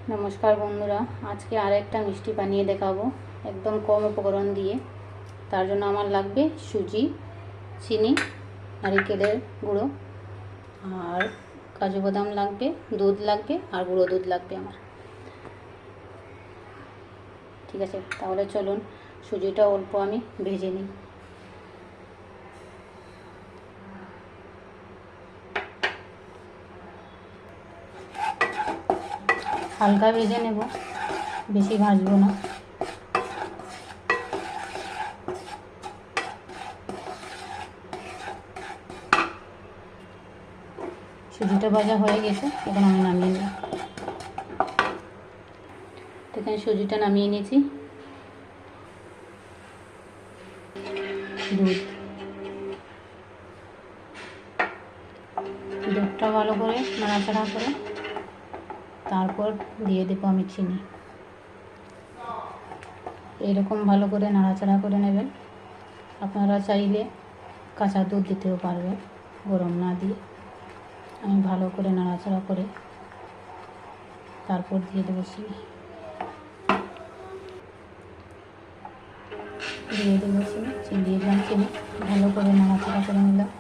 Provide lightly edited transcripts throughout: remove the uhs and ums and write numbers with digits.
नमस्कार बंधुरा आज के आरेकटा मिष्टि बानिए देखाबो एकदम कम उपकरण दिए। तार जोन्नो आमार लागबे सुजी, चीनी, नारिकेलेर गुड़ो और काजू बादाम लागबे, दूध लागबे और गुड़ो दूध लागबे आमार। ठीक आछे, ताहले चलुन सुजिटा अल्प आमी भेजे निई। हल्का भेजे नेब, बेशी भाजबो ना। सुजिटा भाजा हो गेছে, এখন আমি নামিয়ে নেব। এখানে সুজিটা নামিয়ে নিয়েছি। দুধটা ভালো করে নাড়াচাড়া করে তারপর দিয়ে দেব আমি চিনি। এরকম ভালো করে নাড়াচাড়া করে নেবেন। আপনারা চাইলে কাঁচা দুধ দিতেও পারবেন গরম না দিয়ে। আমি ভালো করে নাড়াচাড়া করে তারপর দিয়ে দেব চিনি। দিয়ে দেব চিনি দিয়ে দিলাম চিনি, ভালো করে নাড়াচাড়া করে নিলাম।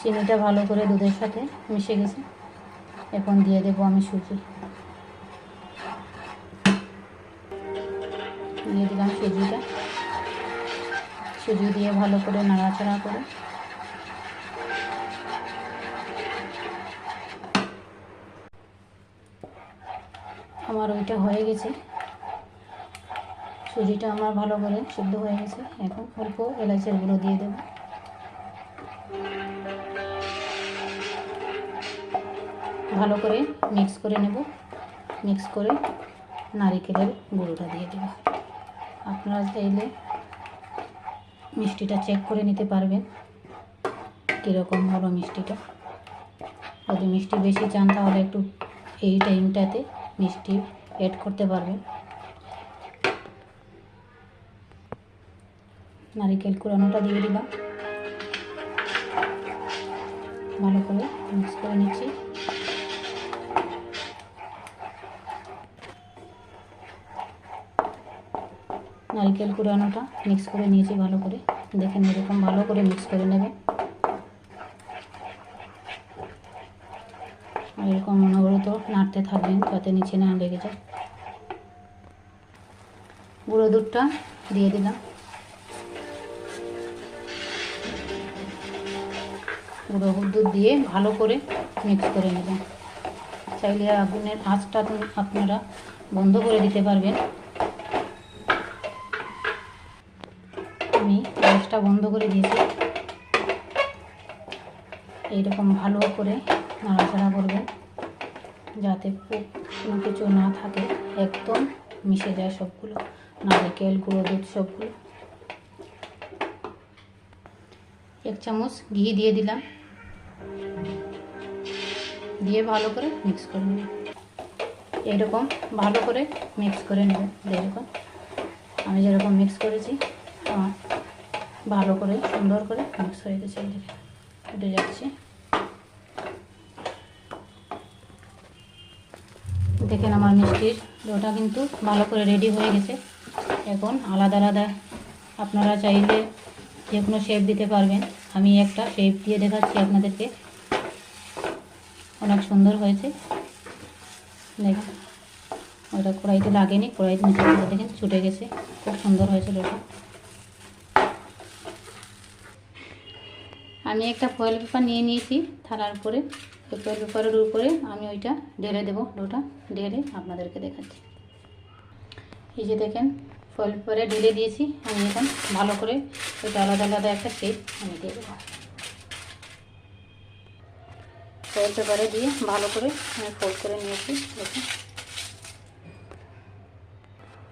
চিনিটা ভালো করে দুধের সাথে মিশে গেছে। এখন দিয়ে দেব আমি সুজি। দিয়ে দিলাম সুজিটা। সুজি দিয়ে ভালো করে নাড়াচাড়া করে আমার ওইটা হয়ে গেছে। সুজিটা আমার ভালো করে সিদ্ধ হয়ে গেছে। এখন অল্প এলাচের গুঁড়ো দিয়ে দেব। ভালো করে মিক্স করে নেব। মিক্স করে নারিকেলের গুঁড়োটা দিয়ে দেব। আপনারা চাইলে মিষ্টিটা চেক করে নিতে পারবেন কীরকম হলো মিষ্টিটা। যদি মিষ্টি বেশি চান তাহলে একটু এই টাইমটাতে মিষ্টি অ্যাড করতে পারবেন। নারিকেল কুড়ানোটা দিয়ে দিলাম। ভালো করে মিক্স করে নিচ্ছি। নারকেল কুড়ানোটা মিক্স করে নিয়েছি ভালো করে। দেখেন এরকম ভালো করে মিক্স করে নেবেন। আর এরকম অনবরত নাড়তে থাকবেন যাতে নিচে না লেগে যায়। গুঁড়ো দুধটা দিয়ে দিলাম। গুঁড়ো দুধ দিয়ে ভালো করে মিক্স করে নেবেন। চাইলে আগুনের আঁচটা আপনারা বন্ধ করে দিতে পারবেন। আমি গ্যাসটা বন্ধ করে দিয়েছি। এইরকম ভালো করে নাড়াচাড়া করবেন যাতে কোনো কিছু না থাকে, একদম মিশে যায় সবগুলো, নারকেল গুঁড়ো দুধ সবগুলো। 1 চামচ ঘি দিয়ে দিলাম। দিয়ে ভালো করে মিক্স করে নেবেন। এইরকম ভালো করে মিক্স করে নেবেন। যেরকম আমি যেরকম মিক্স করেছি আমার ভালো করে সুন্দর করে মিক্স হয়ে গেছে। এইদিকে উঠে যাচ্ছে। দেখেন আমার মিষ্টির ডোটা কিন্তু ভালো করে রেডি হয়ে গেছে। এখন আলাদা আলাদা আপনারা চাইলে যে কোনো শেপ দিতে পারবেন। আমি একটা শেপ দিয়ে দেখাচ্ছি আপনাদেরকে। অনেক সুন্দর হয়েছে। দেখেন ওটা কড়াইতে লাগেনি, কড়াইতে নিচে দেখেন ছুটে গেছে। খুব সুন্দর হয়েছে ডোটা। আমি একটা ফয়েল পেপার নিয়ে নিয়েছি থালার উপরে। ওই ফয়েল পেপারের উপরে আমি ওইটা ঢেলে দেবো। ডোটা ঢেলে আপনাদেরকে দেখাচ্ছি। এই যে দেখেন ফয়েল পেপারে ঢেলে দিয়েছি। আমি এখন ভালো করে ওইটা আলাদা আলাদা একটা শেপ আমি দিয়ে দেবো। ফয়েল পেপারে দিয়ে ভালো করে আমি ফোল্ড করে নিয়েছি। দেখুন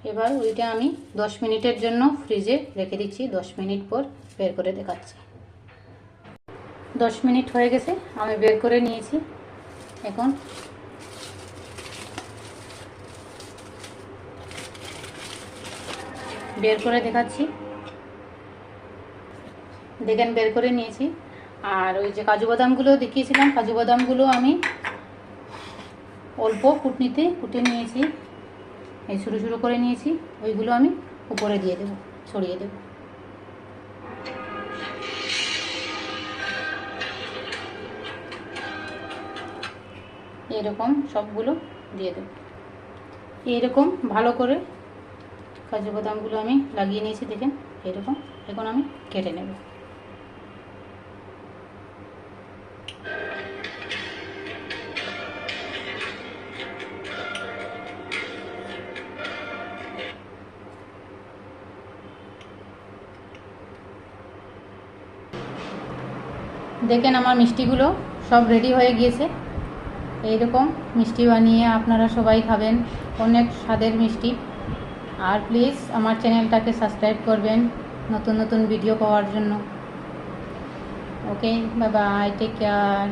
এবার ওইটা আমি 10 মিনিটের জন্য ফ্রিজে রেখে দিচ্ছি। 10 মিনিট পর বের করে দেখাচ্ছি। 10 মিনিট হয়ে গেছে, আমি বের করে নিয়েছি। এখন বের করে দেখাচ্ছি। দেখেন বের করে নিয়েছি। আর ওই যে কাজু বাদামগুলো দেখিয়েছিলাম, কাজু বাদামগুলো আমি অল্প কুটনিতে কুটে নিয়েছি, এই ছোটো ছোটো করে নিয়েছি। ওইগুলো আমি উপরে দিয়ে দেবো, ছড়িয়ে দেবো। এরকম সবগুলো দিয়ে দেবো। এইরকম ভালো করে কাজু বাদামগুলো আমি লাগিয়ে নিয়েছি, দেখেন এরকম। এখন আমি কেটে নেব। দেখেন আমার মিষ্টিগুলো সব রেডি হয়ে গিয়েছে। এইরকম মিষ্টি বানিয়ে আপনারা সবাই খাবেন, অনেক স্বাদের মিষ্টি। আর প্লিজ আমার চ্যানেলটাকে সাবস্ক্রাইব করবেন নতুন নতুন ভিডিও পাওয়ার জন্য। ওকে, বাই বাই, টেক কেয়ার।